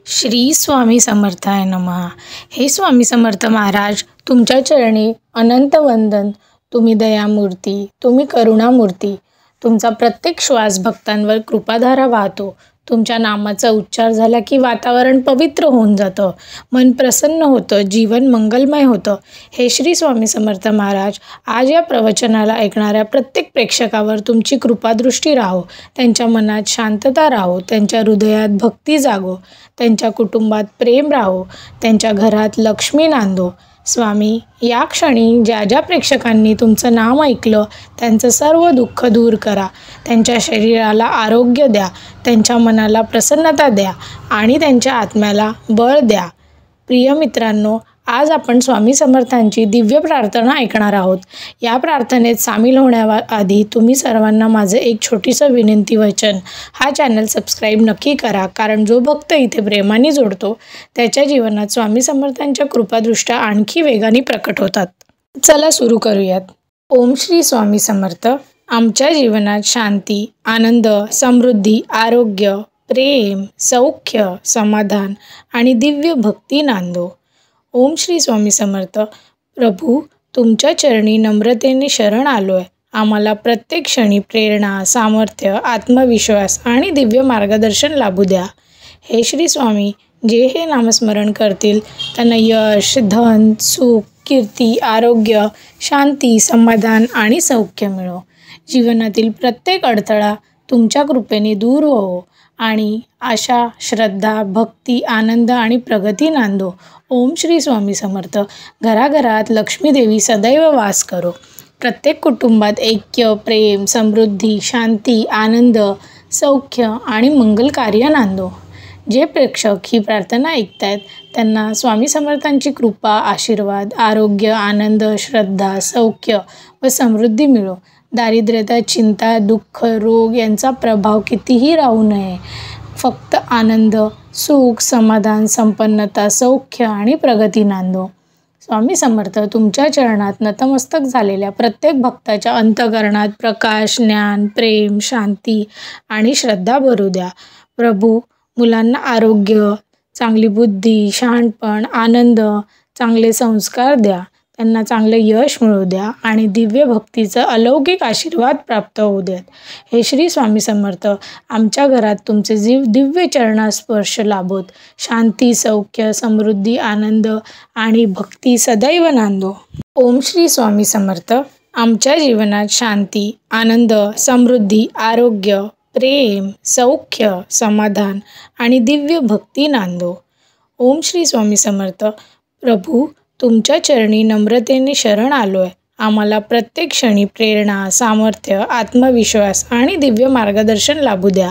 श्री स्वामी समर्थाय नमः। हे स्वामी समर्थ महाराज, तुमच्या चरणी अनंत वंदन। तुम्ही दयामूर्ती, तुम्ही करुणामूर्ती। तुमचा प्रत्येक श्वास भक्तांवर कृपाधारा वाहतो। तुमच्या नामाचा उच्चार झाला की वातावरण पवित्र होऊन जातं, मन प्रसन्न होतं, जीवन मंगलमय होतं। हे श्री स्वामी समर्थ महाराज, आज या प्रवचनाला ऐकणाऱ्या प्रत्येक प्रेक्षकावर तुमची कृपादृष्टी राहो, त्यांच्या मनात शांतता राहो, त्यांच्या हृदयात भक्ती जागो, त्यांच्या कुटुंबात प्रेम राहो, त्यांच्या घरात लक्ष्मी नांदो। स्वामी, या क्षणी ज्या ज्या प्रेक्षकांनी तुमचं नाम ऐकलं त्यांचं सर्व दुःख दूर करा, त्यांच्या शरीराला आरोग्य द्या, त्यांच्या मनाला प्रसन्नता द्या आणि त्यांच्या आत्म्याला बळ द्या। प्रिय मित्रांनो, आज आपण स्वामी समर्थांची दिव्य प्रार्थना ऐकणार आहोत। या प्रार्थनेत सामील होण्याआधी तुम्ही सर्वांना माझं एक छोटीसं विनंती वचन, हा चॅनल सबस्क्राईब नक्की करा, कारण जो भक्त इथे प्रेमाने जोडतो त्याच्या जीवनात स्वामी समर्थांच्या कृपादृष्ट्या आणखी वेगाने प्रकट होतात। चला सुरू करूयात। ओम श्री स्वामी समर्थ। आमच्या जीवनात शांती, आनंद, समृद्धी, आरोग्य, प्रेम, सौख्य, समाधान आणि दिव्य भक्ती नांदो। ओम श्री स्वामी समर्थ। प्रभू, तुमच्या चरणी नम्रतेने शरण आलोय। आम्हाला प्रत्येक क्षणी प्रेरणा, सामर्थ्य, आत्मविश्वास आणि दिव्य मार्गदर्शन लाभू द्या। हे श्री स्वामी, जे हे नामस्मरण करतील त्यांना यश, धन, सुख, कीर्ती, आरोग्य, शांती, समाधान आणि सौख्य मिळो। जीवनातील प्रत्येक अडथळा तुमच्या कृपेने दूर हो आणि आशा, श्रद्धा, भक्ती, आनंद आणि प्रगती नांदो। ओम श्री स्वामी समर्थ। घराघरात लक्ष्मी देवी सदैव वास करो। प्रत्येक कुटुंबात ऐक्य, प्रेम, समृद्धी, शांती, आनंद, सौख्य आणि मंगल कार्य नांदो। जे प्रेक्षक ही प्रार्थना ऐकतायत त्यांना स्वामी समर्थांची कृपा, आशीर्वाद, आरोग्य, आनंद, श्रद्धा, सौख्य व समृद्धी मिळो। दारिद्र्यता, चिंता, दुःख, रोग यांचा प्रभाव कितीही राहू नये। फक्त आनंद, सुख, समाधान, संपन्नता, सौख्य आणि प्रगती नांदो। स्वामी समर्थ, तुमच्या चरणात नतमस्तक झालेल्या प्रत्येक भक्ताच्या अंतःकरणात प्रकाश, ज्ञान, प्रेम, शांती आणि श्रद्धा भरू द्या। प्रभू, मुलांना आरोग्य, चांगली बुद्धी, शहाणपण, आनंद, चांगले संस्कार द्या, त्यांना चांगले यश मिळू द्या आणि दिव्य भक्तीचा अलौकिक आशीर्वाद प्राप्त होऊ द्यात। हे श्री स्वामी समर्थ, आमच्या घरात तुमचे दिव्य चरणास्पर्श लाभोत। शांती, सौख्य, समृद्धी, आनंद आणि भक्ती सदैव नांदो। ओम श्री स्वामी समर्थ। आमच्या जीवनात शांती, आनंद, समृद्धी, आरोग्य, प्रेम, सौख्य, समाधान आणि दिव्य भक्ती नांदो। ओम श्री स्वामी समर्थ। प्रभू, तुमच्या चरणी नम्रतेने शरण आलोय। आम्हाला प्रत्येक क्षणी प्रेरणा, सामर्थ्य, आत्मविश्वास आणि दिव्य मार्गदर्शन लाभू द्या।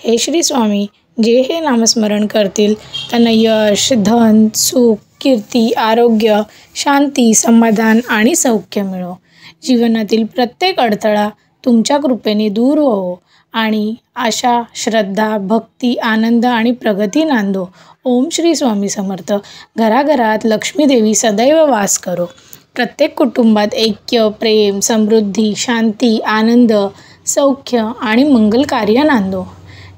हे श्री स्वामी, जे हे नामस्मरण करतील त्यांना यश, धन, सुख, कीर्ती, आरोग्य, शांती, समाधान आणि सौख्य मिळो। जीवनातील प्रत्येक अडथळा तुमच्या कृपेने दूर हो आणि आशा, श्रद्धा, भक्ती, आनंद आणि प्रगती नांदो। ओम श्री स्वामी समर्थ। घराघरात लक्ष्मी देवी सदैव वास करो। प्रत्येक कुटुंबात ऐक्य, प्रेम, समृद्धी, शांती, आनंद, सौख्य आणि मंगल कार्य नांदो।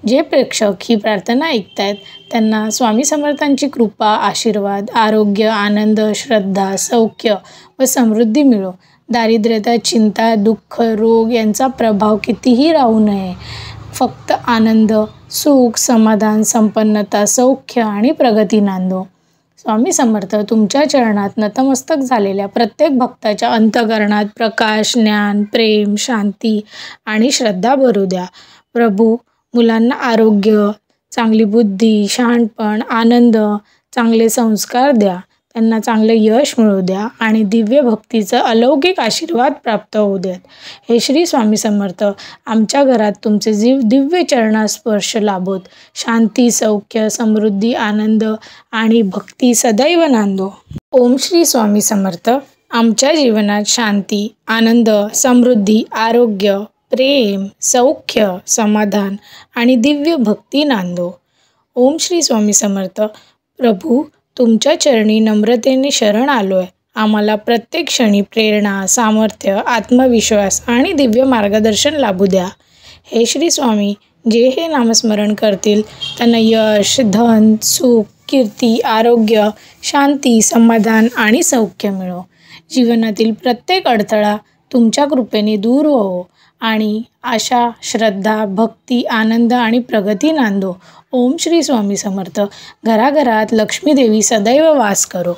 जे प्रेक्षक ही प्रार्थना ऐकतायत त्यांना स्वामी समर्थांची कृपा, आशीर्वाद, आरोग्य, आनंद, श्रद्धा, सौख्य व समृद्धी मिळो। दारिद्र्यता, चिंता, दुःख, रोग यांचा प्रभाव कितीही राहू नये। फक्त आनंद, सुख, समाधान, संपन्नता, सौख्य आणि प्रगती नांदो। स्वामी समर्थ, तुमच्या चरणात नतमस्तक झालेल्या प्रत्येक भक्ताच्या अंतःकरणात प्रकाश, ज्ञान, प्रेम, शांती आणि श्रद्धा भरू द्या। प्रभू, मुलांना आरोग्य, चांगली बुद्धी, शहाणपण, आनंद, चांगले संस्कार द्या, त्यांना चांगले यश मिळू द्या आणि दिव्य भक्तीचा अलौकिक आशीर्वाद प्राप्त होऊ द्यात। हे श्री स्वामी समर्थ, आमच्या घरात तुमचे दिव्य चरणास्पर्श लाभोत। शांती, सौख्य, समृद्धी, आनंद आणि भक्ती सदैव नांदो। ओम श्री स्वामी समर्थ। आमच्या जीवनात शांती, आनंद, समृद्धी, आरोग्य, प्रेम, सौख्य, समाधान आणि दिव्य भक्ती नांदो। ओम श्री स्वामी समर्थ। प्रभू, तुमच्या चरणी नम्रतेने शरण आलोय। आम्हाला प्रत्येक क्षणी प्रेरणा, सामर्थ्य, आत्मविश्वास आणि दिव्य मार्गदर्शन लाभू द्या। हे श्री स्वामी, जे हे नामस्मरण करतील त्यांना यश, धन, सुख, कीर्ती, आरोग्य, शांती, समाधान आणि सौख्य मिळो. जीवनातील प्रत्येक अडथळा तुमच्या कृपेने दूर हो आणि आशा, श्रद्धा, भक्ती, आनंद आणि प्रगती नांदो. ओम श्री स्वामी समर्थ. घराघरात लक्ष्मी देवी सदैव वास करो.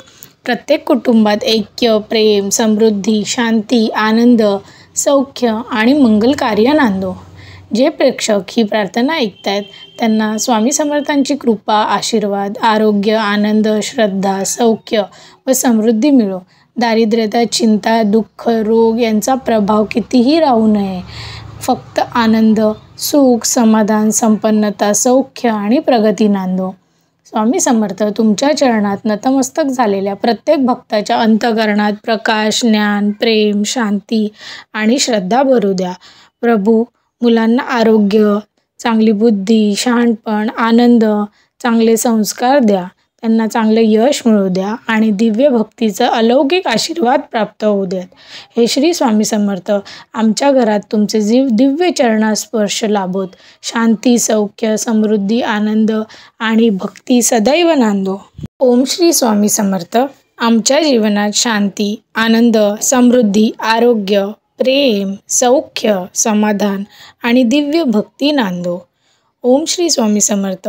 प्रत्येक कुटुंबात ऐक्य, प्रेम, समृद्धी, शांती, आनंद, सौख्य आणि मंगल कार्य नांदो. जे प्रेक्षक ही प्रार्थना ऐकतायत त्यांना स्वामी समर्थांची कृपा, आशीर्वाद, आरोग्य, आनंद, श्रद्धा, सौख्य व समृद्धी मिळो. दारिद्र्यता, चिंता, दुःख, रोग यांचा प्रभाव कितीही राहू नये. फक्त आनंद, सुख, समाधान, संपन्नता, सौख्य आणि प्रगती नांदो. स्वामी समर्थ तुमच्या चरणात नतमस्तक झालेल्या प्रत्येक भक्ताच्या अंतःकरणात प्रकाश, ज्ञान, प्रेम, शांती आणि श्रद्धा भरू द्या. प्रभू, मुलांना आरोग्य, चांगली बुद्धी, शहाणपण, आनंद, चांगले संस्कार द्या. त्यांना चांगले यश मिळू द्या आणि दिव्य भक्तीचा अलौकिक आशीर्वाद प्राप्त होऊ द्यात. हे श्री स्वामी समर्थ, आमच्या घरात तुमचे दिव्य चरणास्पर्श लाभोत. शांती, सौख्य, समृद्धी, आनंद आणि भक्ती सदैव नांदो. ओम श्री स्वामी समर्थ. आमच्या जीवनात शांती, आनंद, समृद्धी, आरोग्य, प्रेम, सौख्य, समाधान आणि दिव्य भक्ती नांदो. ओम श्री स्वामी समर्थ.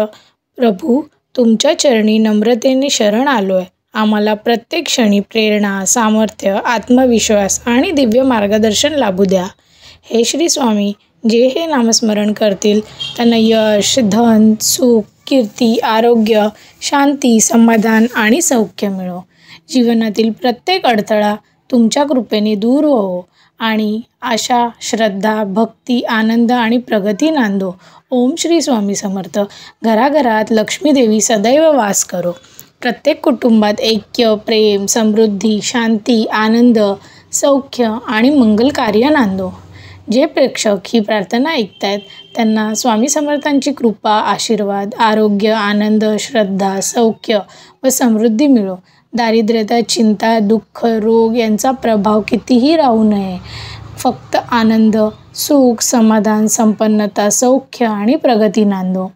प्रभू, तुमच्या चरणी नम्रतेने शरण आलोय. आम्हाला प्रत्येक क्षणी प्रेरणा, सामर्थ्य, आत्मविश्वास आणि दिव्य मार्गदर्शन लाभू द्या. हे श्री स्वामी, जे हे नामस्मरण करतील त्यांना यश, धन, सुख, कीर्ती, आरोग्य, शांती, समाधान आणि सौख्य मिळो. जीवनातील प्रत्येक अडथळा तुमच्या कृपेने दूर हो आणि आशा, श्रद्धा, भक्ती, आनंद आणि प्रगती नांदो. ओम श्री स्वामी समर्थ. घराघरात लक्ष्मी देवी सदैव वास करो. प्रत्येक कुटुंबात ऐक्य, प्रेम, समृद्धी, शांती, आनंद, सौख्य आणि मंगल कार्य नांदो. जे प्रेक्षक ही प्रार्थना ऐकतायत त्यांना स्वामी समर्थांची कृपा, आशीर्वाद, आरोग्य, आनंद, श्रद्धा, सौख्य व समृद्धी मिळो. दारिद्र्यता, चिंता, दुःख, रोग यांचा प्रभाव कितीही राहू नये. फक्त आनंद, सुख, समाधान, संपन्नता, सौख्य आणि प्रगती नांदो.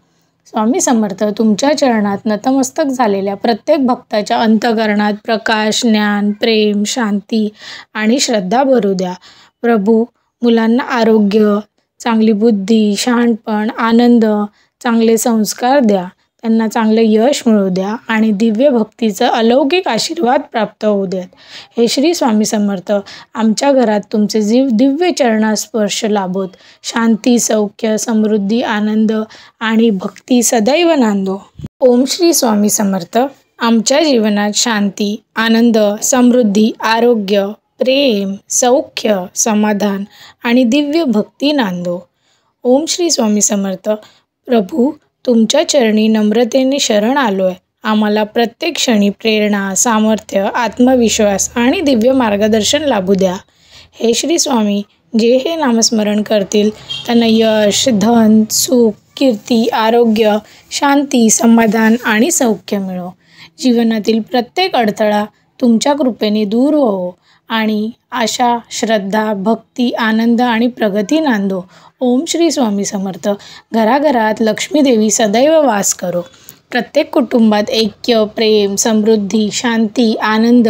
स्वामी समर्थ तुमच्या चरणात नतमस्तक झालेल्या प्रत्येक भक्ताच्या अंतःकरणात प्रकाश, ज्ञान, प्रेम, शांती आणि श्रद्धा भरू द्या. प्रभू, मुलांना आरोग्य, चांगली बुद्धी, शहाणपण, आनंद, चांगले संस्कार द्या. त्यांना चांगले यश मिळू द्या आणि दिव्य भक्तीचा अलौकिक आशीर्वाद प्राप्त होऊ द्यात. हे श्री स्वामी समर्थ, आमच्या घरात तुमचे दिव्य चरणास्पर्श लाभोत. शांती, सौख्य, समृद्धी, आनंद आणि भक्ती सदैव नांदो. ओम श्री स्वामी समर्थ. आमच्या जीवनात शांती, आनंद, समृद्धी, आरोग्य, प्रेम, सौख्य, समाधान आणि दिव्य भक्ती नांदो. ओम श्री स्वामी समर्थ. प्रभू, तुमच्या चरणी नम्रतेने शरण आलोय. आम्हाला प्रत्येक क्षणी प्रेरणा, सामर्थ्य, आत्मविश्वास आणि दिव्य मार्गदर्शन लाभू द्या. हे श्री स्वामी, जे हे नामस्मरण करतील त्यांना यश, धन, सुख, कीर्ती, आरोग्य, शांती, समाधान आणि सौख्य मिळो. जीवनातील प्रत्येक अडथळा तुमच्या कृपेने दूर हो आणि आशा, श्रद्धा, भक्ती, आनंद आणि प्रगती नांदो. ओम श्री स्वामी समर्थ. घराघरात लक्ष्मी देवी सदैव वास करो. प्रत्येक कुटुंबात ऐक्य, प्रेम, समृद्धी, शांती, आनंद,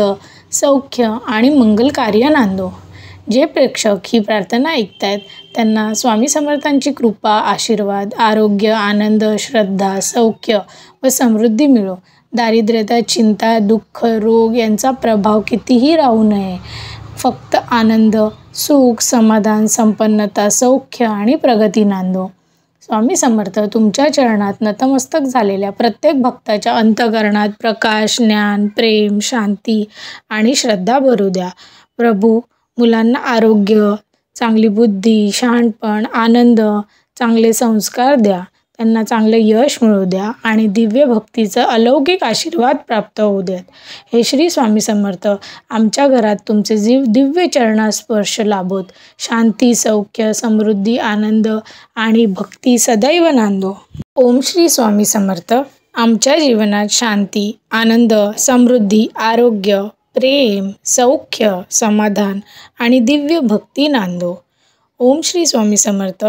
सौख्य आणि मंगल कार्य नांदो. जे प्रेक्षक ही प्रार्थना ऐकतायत त्यांना स्वामी समर्थांची कृपा, आशीर्वाद, आरोग्य, आनंद, श्रद्धा, सौख्य व समृद्धी मिळो. दारिद्र्यता, चिंता, दुःख, रोग यांचा प्रभाव कितीही राहू नये. फक्त आनंद, सुख, समाधान, संपन्नता, सौख्य आणि प्रगती नांदो. स्वामी समर्थ तुमच्या चरणात नतमस्तक झालेल्या प्रत्येक भक्ताच्या अंतःकरणात प्रकाश, ज्ञान, प्रेम, शांती आणि श्रद्धा भरू द्या. प्रभू, मुलांना आरोग्य, चांगली बुद्धी, शहाणपण, आनंद, चांगले संस्कार द्या. त्यांना चांगले यश मिळू द्या आणि दिव्य भक्तीचा अलौकिक आशीर्वाद प्राप्त होऊ द्यात. हे श्री स्वामी समर्थ, आमच्या घरात तुमचे दिव्य चरणास्पर्श लाभोत. शांती, सौख्य, समृद्धी, आनंद आणि भक्ती सदैव नांदो. ओम श्री स्वामी समर्थ. आमच्या जीवनात शांती, आनंद, समृद्धी, आरोग्य, प्रेम, सौख्य, समाधान आणि दिव्य भक्ती नांदो. ओम श्री स्वामी समर्थ.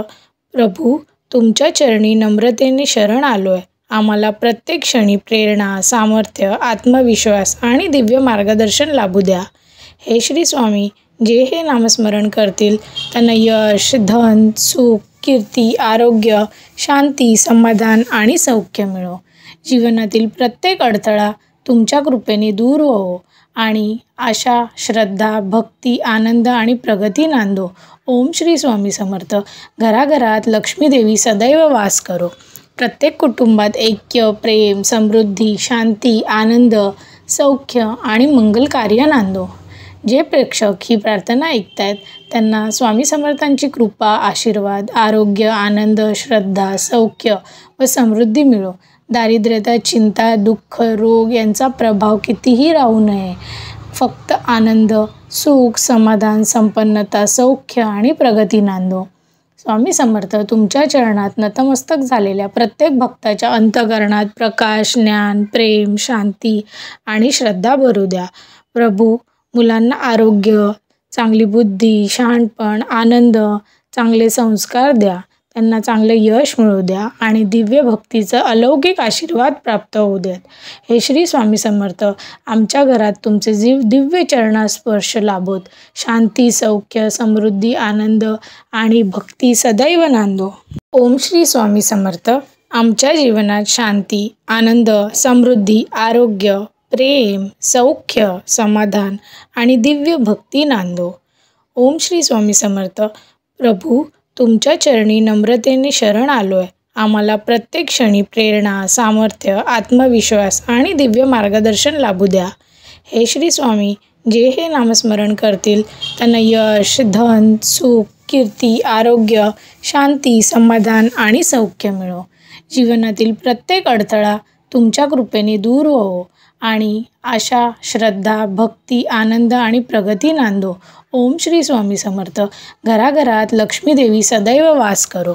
प्रभू, तुमच्या चरणी नम्रतेने शरण आलोय. आम्हाला प्रत्येक क्षणी प्रेरणा, सामर्थ्य, आत्मविश्वास आणि दिव्य मार्गदर्शन लाभू द्या. हे श्री स्वामी, जे हे नामस्मरण करतील त्यांना यश, धन, सुख, कीर्ती, आरोग्य, शांती, समाधान आणि सौख्य मिळो. जीवनातील प्रत्येक अडथळा तुमच्या कृपेने दूर हो आणि आशा, श्रद्धा, भक्ती, आनंद आणि प्रगती नांदो. ओम श्री स्वामी समर्थ. घराघरात लक्ष्मी देवी सदैव वास करो. प्रत्येक कुटुंबात ऐक्य, प्रेम, समृद्धी, शांती, आनंद, सौख्य आणि मंगल कार्य नांदो. जे प्रेक्षक ही प्रार्थना ऐकतायत त्यांना स्वामी समर्थांची कृपा, आशीर्वाद, आरोग्य, आनंद, श्रद्धा, सौख्य व समृद्धी मिळो. दारिद्र्यता, चिंता, दुःख, रोग यांचा प्रभाव कितीही राहू नये. फक्त आनंद, सुख, समाधान, संपन्नता, सौख्य आणि प्रगती नांदो. स्वामी समर्थ तुमच्या चरणात नतमस्तक झालेल्या प्रत्येक भक्ताच्या अंतःकरणात प्रकाश, ज्ञान, प्रेम, शांती आणि श्रद्धा भरू द्या. प्रभू, मुलांना आरोग्य, चांगली बुद्धी, शहाणपण, आनंद, चांगले संस्कार द्या. त्यांना चांगले यश मिळू द्या आणि दिव्य भक्तीचा अलौकिक आशीर्वाद प्राप्त होऊ द्यात. हे श्री स्वामी समर्थ, आमच्या घरात तुमचे दिव्य चरणास्पर्श लाभोत. शांती, सौख्य, समृद्धी, आनंद आणि भक्ती सदैव नांदो. ओम श्री स्वामी समर्थ. आमच्या जीवनात शांती, आनंद, समृद्धी, आरोग्य, प्रेम, सौख्य, समाधान आणि दिव्य भक्ती नांदो. ओम श्री स्वामी समर्थ. प्रभू, तुमच्या चरणी नम्रतेने शरण आलोय. आम्हाला प्रत्येक क्षणी प्रेरणा, सामर्थ्य, आत्मविश्वास आणि दिव्य मार्गदर्शन लाभू द्या. हे श्री स्वामी, जे हे नामस्मरण करतील त्यांना यश, धन, सुख, कीर्ती, आरोग्य, शांती, समाधान आणि सौख्य मिळो. जीवनातील प्रत्येक अडथळा तुमच्या कृपेने दूर हो आणि आशा, श्रद्धा, भक्ती, आनंद आणि प्रगती नांदो. ओम श्री स्वामी समर्थ. घराघरात लक्ष्मी देवी सदैव वास करो.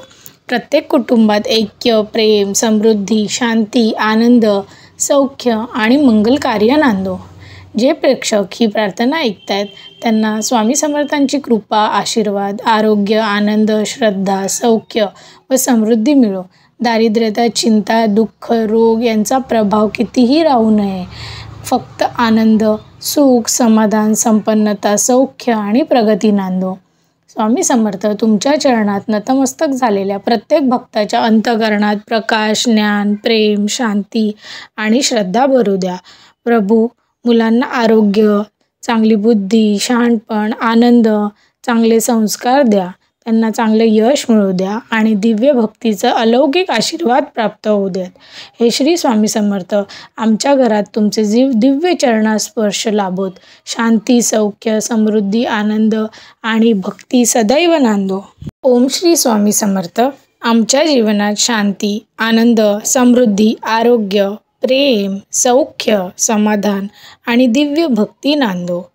प्रत्येक कुटुंबात ऐक्य, प्रेम, समृद्धी, शांती, आनंद, सौख्य आणि मंगल कार्य नांदो. जे प्रेक्षक ही प्रार्थना ऐकतायत त्यांना स्वामी समर्थांची कृपा, आशीर्वाद, आरोग्य, आनंद, श्रद्धा, सौख्य व समृद्धी मिळो. दारिद्र्यता, चिंता, दुःख, रोग यांचा प्रभाव कितीही राहू नये. फक्त आनंद, सुख, समाधान, संपन्नता, सौख्य आणि प्रगती नांदो. स्वामी समर्थ तुमच्या चरणात नतमस्तक झालेल्या प्रत्येक भक्ताच्या अंतःकरणात प्रकाश, ज्ञान, प्रेम, शांती आणि श्रद्धा भरू द्या. प्रभू, मुलांना आरोग्य, चांगली बुद्धी, शहाणपण, आनंद, चांगले संस्कार द्या. त्यांना चांगले यश मिळू द्या आणि दिव्य भक्तीचा अलौकिक आशीर्वाद प्राप्त होऊ द्यात. हे श्री स्वामी समर्थ, आमच्या घरात तुमचे दिव्य चरणास्पर्श लाभोत. शांती, सौख्य, समृद्धी, आनंद आणि भक्ती सदैव नांदो. ओम श्री स्वामी समर्थ. आमच्या जीवनात शांती, आनंद, समृद्धी, आरोग्य, प्रेम, सौख्य, समाधान आणि दिव्य भक्ती नांदो.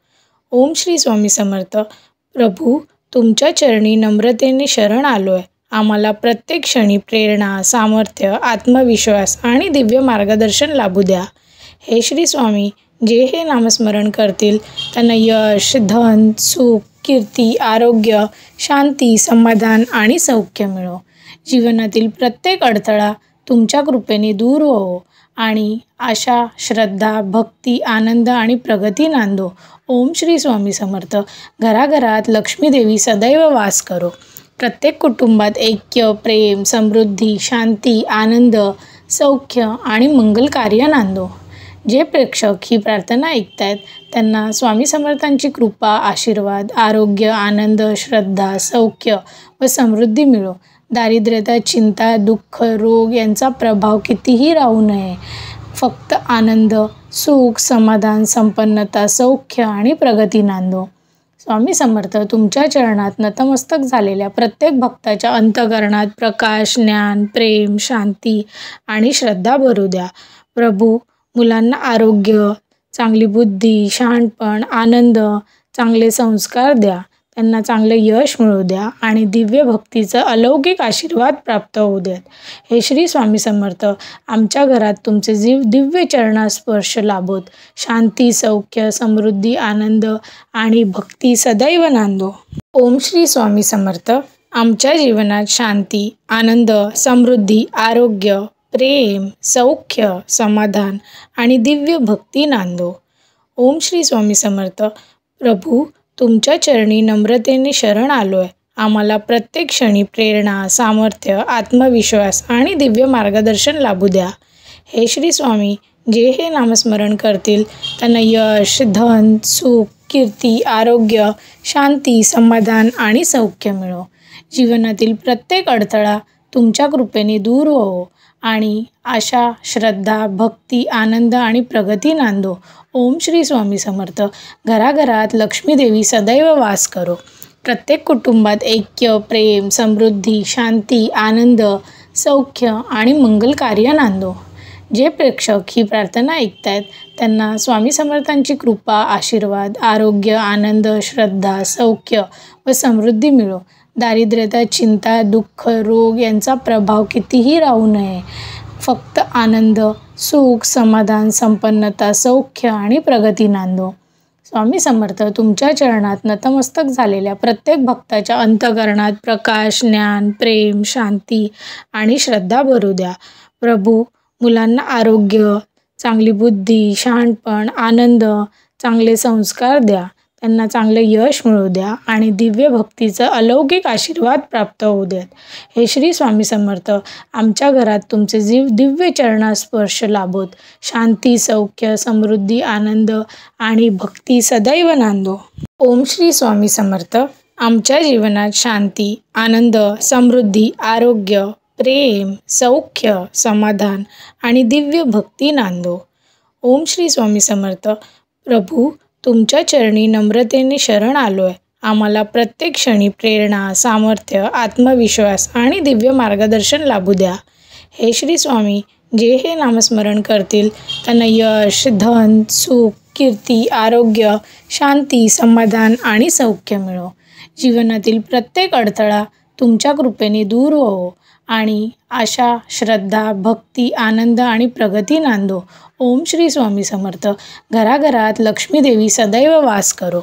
ओम श्री स्वामी समर्थ. प्रभू, तुमच्या चरणी नम्रतेने शरण आलोय. आम्हाला प्रत्येक क्षणी प्रेरणा, सामर्थ्य, आत्मविश्वास आणि दिव्य मार्गदर्शन लाभू द्या. हे श्री स्वामी, जे हे नामस्मरण करतील त्यांना यश, धन, सुख, कीर्ती, आरोग्य, शांती, समाधान आणि सौख्य मिळो. जीवनातील प्रत्येक अडथळा तुमच्या कृपेने दूर हो आणि आशा, श्रद्धा, भक्ती, आनंद आणि प्रगती नांदो. ओम श्री स्वामी समर्थ. घराघरात लक्ष्मी देवी सदैव वास करो. प्रत्येक कुटुंबात ऐक्य, प्रेम, समृद्धी, शांती, आनंद, सौख्य आणि मंगल कार्य नांदो. जे प्रेक्षक ही प्रार्थना ऐकतायत त्यांना स्वामी समर्थांची कृपा, आशीर्वाद, आरोग्य, आनंद, श्रद्धा, सौख्य व समृद्धी मिळो. दारिद्र्यता, चिंता, दुःख, रोग यांचा प्रभाव कितीही राहू नये. फक्त आनंद, सुख, समाधान, संपन्नता, सौख्य आणि प्रगती नांदो. स्वामी समर्थ तुमच्या चरणात नतमस्तक झालेल्या प्रत्येक भक्ताच्या अंतःकरणात प्रकाश, ज्ञान, प्रेम, शांती आणि श्रद्धा भरू द्या. प्रभू, मुलांना आरोग्य, चांगली बुद्धी, शहाणपण, आनंद, चांगले संस्कार द्या. त्यांना चांगले यश मिळू द्या आणि दिव्य भक्तीचा अलौकिक आशीर्वाद प्राप्त होऊ द्यात. हे श्री स्वामी समर्थ, आमच्या घरात तुमचे दिव्य चरणास्पर्श लाभोत. शांती, सौख्य, समृद्धी, आनंद आणि भक्ती सदैव नांदो. ओम श्री स्वामी समर्थ. आमच्या जीवनात शांती, आनंद, समृद्धी, आरोग्य, प्रेम, सौख्य, समाधान आणि दिव्य भक्ती नांदो. ओम श्री स्वामी समर्थ. प्रभू, तुमच्या चरणी नम्रतेने शरण आलोय. आम्हाला प्रत्येक क्षणी प्रेरणा, सामर्थ्य, आत्मविश्वास आणि दिव्य मार्गदर्शन लाभू द्या. हे श्री स्वामी, जे हे नामस्मरण करतील त्यांना यश, धन, सुख, कीर्ती, आरोग्य, शांती, समाधान आणि सौख्य मिळो. जीवनातील प्रत्येक अडथळा तुमच्या कृपेने दूर हो आणि आशा, श्रद्धा, भक्ती, आनंद आणि प्रगती नांदो. ओम श्री स्वामी समर्थ. घराघरात लक्ष्मी देवी सदैव वास करो. प्रत्येक कुटुंबात ऐक्य, प्रेम, समृद्धी, शांती, आनंद, सौख्य आणि मंगल कार्य नांदो. जे प्रेक्षक ही प्रार्थना ऐकतायत त्यांना स्वामी समर्थांची कृपा, आशीर्वाद, आरोग्य, आनंद, श्रद्धा, सौख्य व समृद्धी मिळो. दारिद्र्यता, चिंता, दुःख, रोग यांचा प्रभाव कितीही राहू नये. फक्त आनंद, सुख, समाधान, संपन्नता, सौख्य आणि प्रगती नांदो. स्वामी समर्थ, तुमच्या चरणात नतमस्तक झालेल्या प्रत्येक भक्ताच्या अंतःकरणात प्रकाश, ज्ञान, प्रेम, शांती आणि श्रद्धा भरू द्या. प्रभू, मुलांना आरोग्य, चांगली बुद्धी, शहाणपण, आनंद, चांगले संस्कार द्या. त्यांना चांगले यश मिळू द्या आणि दिव्य भक्तीचा अलौकिक आशीर्वाद प्राप्त होऊ द्यात. हे श्री स्वामी समर्थ, आमच्या घरात तुमचे दिव्य चरणास्पर्श लाभोत. शांती, सौख्य, समृद्धी, आनंद आणि भक्ती सदैव नांदो. ओम श्री स्वामी समर्थ. आमच्या जीवनात शांती, आनंद, समृद्धी, आरोग्य, प्रेम, सौख्य, समाधान आणि दिव्य भक्ती नांदो. ओम श्री स्वामी समर्थ. प्रभू, तुमच्या चरणी नम्रतेने शरण आलोय. आम्हाला प्रत्येक क्षणी प्रेरणा, सामर्थ्य, आत्मविश्वास आणि दिव्य मार्गदर्शन लाभू द्या. हे श्री स्वामी, जे हे नामस्मरण करतील त्यांना यश, धन, सुख, कीर्ती, आरोग्य, शांती, समाधान आणि सौख्य मिळो. जीवनातील प्रत्येक अडथळा तुमच्या कृपेने दूर हो आणि आशा, श्रद्धा, भक्ती, आनंद आणि प्रगती नांदो. ओम श्री स्वामी समर्थ. घराघरात लक्ष्मी देवी सदैव वास करो.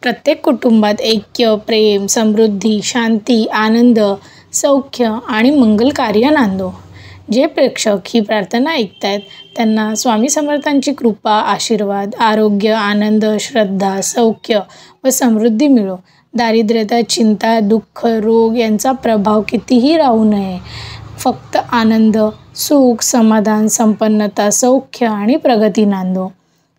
प्रत्येक कुटुंबात ऐक्य, प्रेम, समृद्धी, शांती, आनंद, सौख्य आणि मंगल कार्य नांदो. जे प्रेक्षक ही प्रार्थना ऐकतायत त्यांना स्वामी समर्थांची कृपा, आशीर्वाद, आरोग्य, आनंद, श्रद्धा, सौख्य व समृद्धी मिळो. दारिद्र्यता, चिंता, दुःख, रोग यांचा प्रभाव कितीही राहू नये. फक्त आनंद, सुख, समाधान, संपन्नता, सौख्य आणि प्रगती नांदो.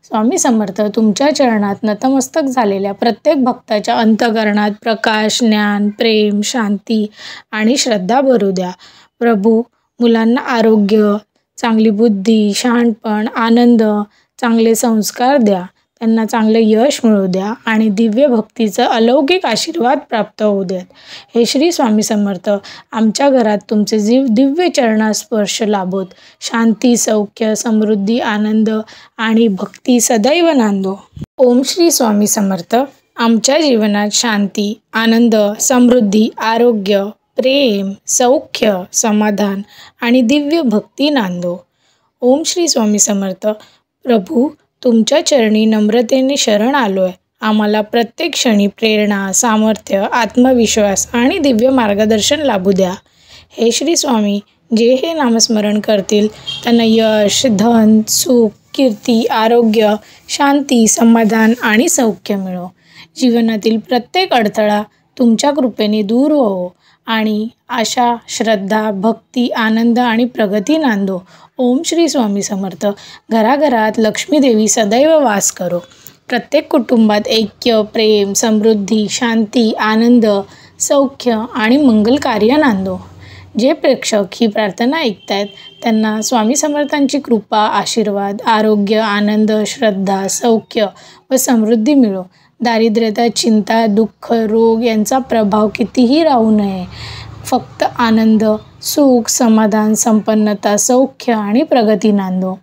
स्वामी समर्थ, तुमच्या चरणात नतमस्तक झालेल्या प्रत्येक भक्ताच्या अंतःकरणात प्रकाश, ज्ञान, प्रेम, शांती आणि श्रद्धा भरू द्या. प्रभू, मुलांना आरोग्य, चांगली बुद्धी, शहाणपण, आनंद, चांगले संस्कार द्या. त्यांना चांगले यश मिळू द्या आणि दिव्य भक्तीचा अलौकिक आशीर्वाद प्राप्त होऊ द्यात. हे श्री स्वामी समर्थ, आमच्या घरात तुमचे दिव्य चरणास्पर्श लाभोत. शांती, सौख्य, समृद्धी, आनंद आणि भक्ती सदैव नांदो. ओम श्री स्वामी समर्थ. आमच्या जीवनात शांती, आनंद, समृद्धी, आरोग्य, प्रेम, सौख्य, समाधान आणि दिव्य भक्ती नांदो. ओम श्री स्वामी समर्थ. प्रभू, तुमच्या चरणी नम्रतेने शरण आलोय. आम्हाला प्रत्येक क्षणी प्रेरणा, सामर्थ्य, आत्मविश्वास आणि दिव्य मार्गदर्शन लाभू द्या. हे श्री स्वामी, जे हे नामस्मरण करतील त्यांना यश, धन, सुख, कीर्ती, आरोग्य, शांती, समाधान आणि सौख्य मिळो. जीवनातील प्रत्येक अडथळा तुमच्या कृपेने दूर हो आणि आशा, श्रद्धा, भक्ती, आनंद आणि प्रगती नांदो. ओम श्री स्वामी समर्थ. घराघरात लक्ष्मी देवी सदैव वास करो. प्रत्येक कुटुंबात ऐक्य, प्रेम, समृद्धी, शांती, आनंद, सौख्य आणि मंगल कार्य नांदो. जे प्रेक्षक ही प्रार्थना ऐकतायत त्यांना स्वामी समर्थांची कृपा, आशीर्वाद, आरोग्य, आनंद, श्रद्धा, सौख्य व समृद्धी मिळो. दारिद्र्यता, चिंता, दुःख, रोग यांचा प्रभाव कितीही राहू नये. फक्त आनंद, सुख, समाधान, संपन्नता, सौख्य आणि प्रगती नांदो.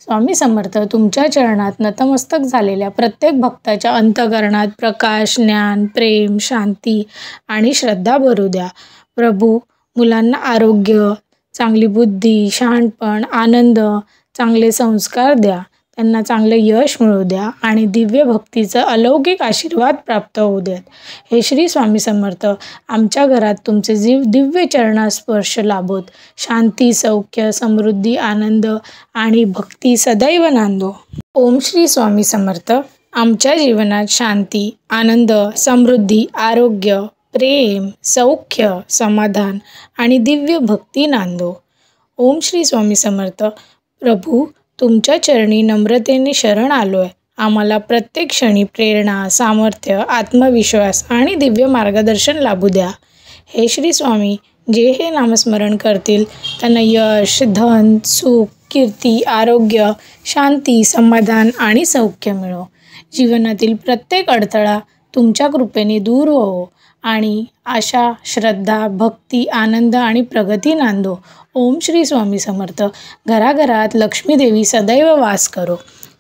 स्वामी समर्थ, तुमच्या चरणात नतमस्तक झालेल्या प्रत्येक भक्ताच्या अंतःकरणात प्रकाश, ज्ञान, प्रेम, शांती आणि श्रद्धा भरू द्या. प्रभू, मुलांना आरोग्य, चांगली बुद्धी, शहाणपण, आनंद, चांगले संस्कार द्या. त्यांना चांगलं यश मिळू द्या आणि दिव्य भक्तीचं अलौकिक आशीर्वाद प्राप्त होऊ द्यात. हे श्री स्वामी समर्थ आमच्या घरात तुमचे दिव्य चरणास्पर्श लाभोत. शांती, सौख्य, समृद्धी, आनंद आणि भक्ती सदैव नांदो. ओम श्री स्वामी समर्थ. आमच्या जीवनात शांती, आनंद, समृद्धी, आरोग्य, प्रेम, सौख्य, समाधान आणि दिव्य भक्ती नांदो. ओम श्री स्वामी समर्थ. प्रभू, तुमच्या चरणी नम्रतेने शरण आलोय. आम्हाला प्रत्येक क्षणी प्रेरणा, सामर्थ्य, आत्मविश्वास आणि दिव्य मार्गदर्शन लाभू द्या. हे श्री स्वामी, जे हे नामस्मरण करतील त्यांना यश, धन, सुख, कीर्ती, आरोग्य, शांती, समाधान आणि सौख्य मिळो. जीवनातील प्रत्येक अडथळा तुमच्या कृपेने दूर हो आणि आशा, श्रद्धा, भक्ती, आनंद आणि प्रगती नांदो. ओम श्री स्वामी समर्थ. घराघरात लक्ष्मी देवी सदैव वास करो.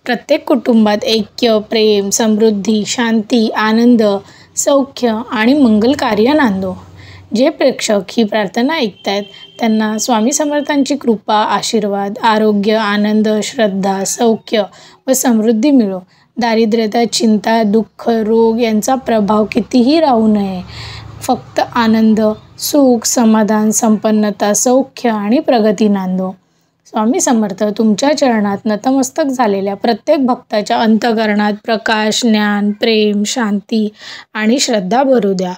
प्रत्येक कुटुंबात ऐक्य, प्रेम, समृद्धी, शांती, आनंद, सौख्य आणि मंगल कार्य नांदो. जे प्रेक्षक ही प्रार्थना ऐकतायत त्यांना स्वामी समर्थांची कृपा, आशीर्वाद, आरोग्य, आनंद, श्रद्धा, सौख्य व समृद्धी मिळो. दारिद्र्यता, चिंता, दुःख, रोग यांचा प्रभाव कितीही राहू नये. फक्त आनंद, सुख, समाधान, संपन्नता, सौख्य आणि प्रगती नांदो. स्वामी समर्थ तुमच्या चरणात नतमस्तक झालेल्या प्रत्येक भक्ताच्या अंतःकरणात प्रकाश, ज्ञान, प्रेम, शांती आणि श्रद्धा भरू द्या.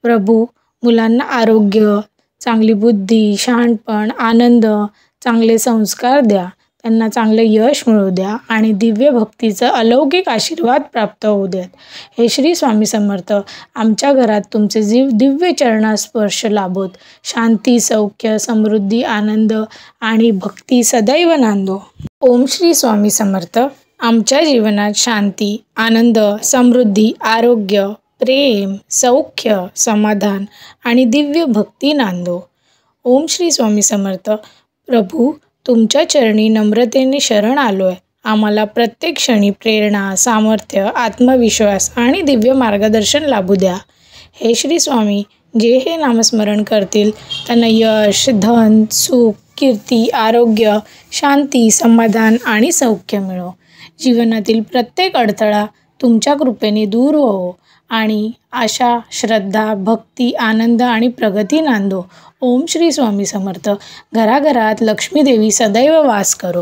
प्रभू, मुलांना आरोग्य, चांगली बुद्धी, शहाणपण, आनंद, चांगले संस्कार द्या. त्यांना चांगलं यश मिळू द्या आणि दिव्य भक्तीचं अलौकिक आशीर्वाद प्राप्त होऊ द्यात. हे श्री स्वामी समर्थ आमच्या घरात तुमचे दिव्य चरणास्पर्श लाभोत. शांती, सौख्य, समृद्धी, आनंद आणि भक्ती सदैव नांदो. ओम श्री स्वामी समर्थ. आमच्या जीवनात शांती, आनंद, समृद्धी, आरोग्य, प्रेम, सौख्य, समाधान आणि दिव्य भक्ती नांदो. ओम श्री स्वामी समर्थ. प्रभू, तुमच्या चरणी नम्रतेने शरण आलोय. आम्हाला प्रत्येक क्षणी प्रेरणा, सामर्थ्य, आत्मविश्वास आणि दिव्य मार्गदर्शन लाभू द्या. हे श्री स्वामी, जे हे नामस्मरण करतील त्यांना यश, धन, सुख, कीर्ती, आरोग्य, शांती, समाधान आणि सौख्य मिळो. जीवनातील प्रत्येक अडथळा तुमच्या कृपेने दूर हो आणि आशा, श्रद्धा, भक्ती, आनंद आणि प्रगती नांदो. ओम श्री स्वामी समर्थ. घराघरात लक्ष्मी देवी सदैव वास करो.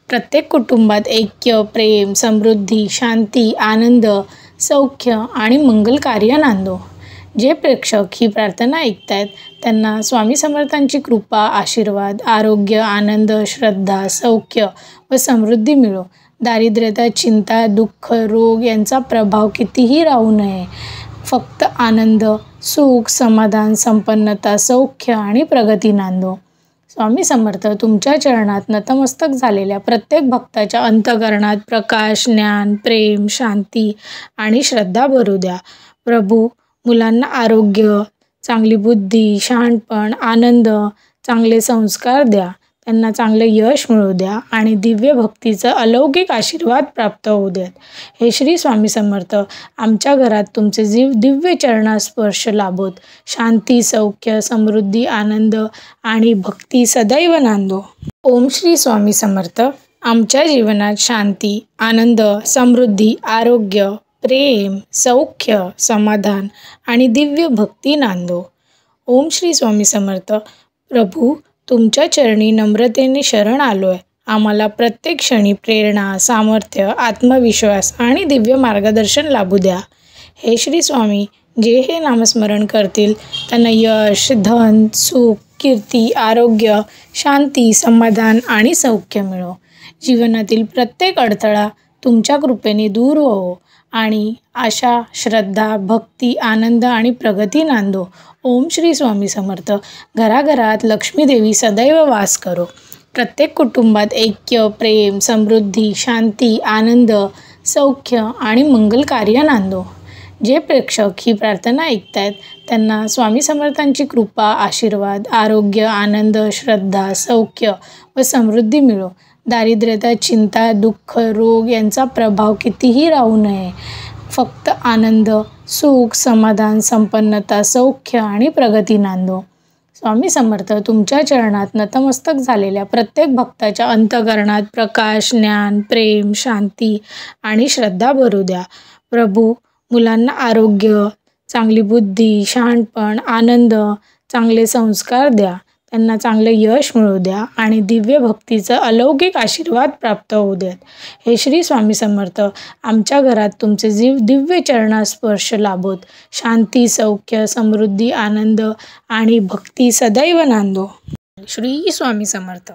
प्रत्येक कुटुंबात ऐक्य, प्रेम, समृद्धी, शांती, आनंद, सौख्य आणि मंगल कार्य नांदो. जे प्रेक्षक ही प्रार्थना ऐकतायत त्यांना स्वामी समर्थांची कृपा, आशीर्वाद, आरोग्य, आनंद, श्रद्धा, सौख्य व समृद्धी मिळो. दारिद्र्यता, चिंता, दुःख, रोग यांचा प्रभाव कितीही राहू नये. फक्त आनंद, सुख, समाधान, संपन्नता, सौख्य आणि प्रगती नांदो. स्वामी समर्थ तुमच्या चरणात नतमस्तक झालेल्या प्रत्येक भक्ताच्या अंतःकरणात प्रकाश, ज्ञान, प्रेम, शांती आणि श्रद्धा भरू द्या. प्रभू, मुलांना आरोग्य, चांगली बुद्धी, शहाणपण, आनंद, चांगले संस्कार द्या. त्यांना चांगलं यश मिळू द्या आणि दिव्य भक्तीचं अलौकिक आशीर्वाद प्राप्त होऊ द्यात. हे श्री स्वामी समर्थ आमच्या घरात तुमचे दिव्य चरणास्पर्श लाभोत. शांती, सौख्य, समृद्धी, आनंद आणि भक्ती सदैव नांदो. ओम श्री स्वामी समर्थ. आमच्या जीवनात शांती, आनंद, समृद्धी, आरोग्य, प्रेम, सौख्य, समाधान आणि दिव्य भक्ती नांदो. ओम श्री स्वामी समर्थ. प्रभू, तुमच्या चरणी नम्रतेने शरण आलोय. आम्हाला प्रत्येक क्षणी प्रेरणा, सामर्थ्य, आत्मविश्वास आणि दिव्य मार्गदर्शन लाभू द्या. हे श्री स्वामी, जे हे नामस्मरण करतील त्यांना यश, धन, सुख, कीर्ती, आरोग्य, शांती, समाधान आणि सौख्य मिळो. जीवनातील प्रत्येक अडथळा तुमच्या कृपेने दूर हो आणि आशा, श्रद्धा, भक्ती, आनंद आणि प्रगती नांदो. ओम श्री स्वामी समर्थ. घराघरात लक्ष्मी देवी सदैव वास करो. प्रत्येक कुटुंबात ऐक्य, प्रेम, समृद्धी, शांती, आनंद, सौख्य आणि मंगल कार्य नांदो. जे प्रेक्षक ही प्रार्थना ऐकतायत त्यांना स्वामी समर्थांची कृपा, आशीर्वाद, आरोग्य, आनंद, श्रद्धा, सौख्य व समृद्धी मिळो. दारिद्र्यता, चिंता, दुःख, रोग यांचा प्रभाव कितीही राहू नये. फक्त आनंद, सुख, समाधान, संपन्नता, सौख्य आणि प्रगती नांदो. स्वामी समर्थ तुमच्या चरणात नतमस्तक झालेल्या प्रत्येक भक्ताच्या अंतःकरणात प्रकाश, ज्ञान, प्रेम, शांती आणि श्रद्धा भरू द्या. प्रभू, मुलांना आरोग्य, चांगली बुद्धी, शहाणपण, आनंद, चांगले संस्कार द्या. त्यांना चांगले यश मिळू द्या आणि दिव्य भक्तीचा अलौकिक आशीर्वाद प्राप्त होऊ द्यात. हे श्री स्वामी समर्थ आमच्या घरात तुमचे दिव्य चरणास्पर्श लाभोत. शांती, सौख्य, समृद्धी, आनंद आणि भक्ती सदैव नांदो. श्री स्वामी समर्थ.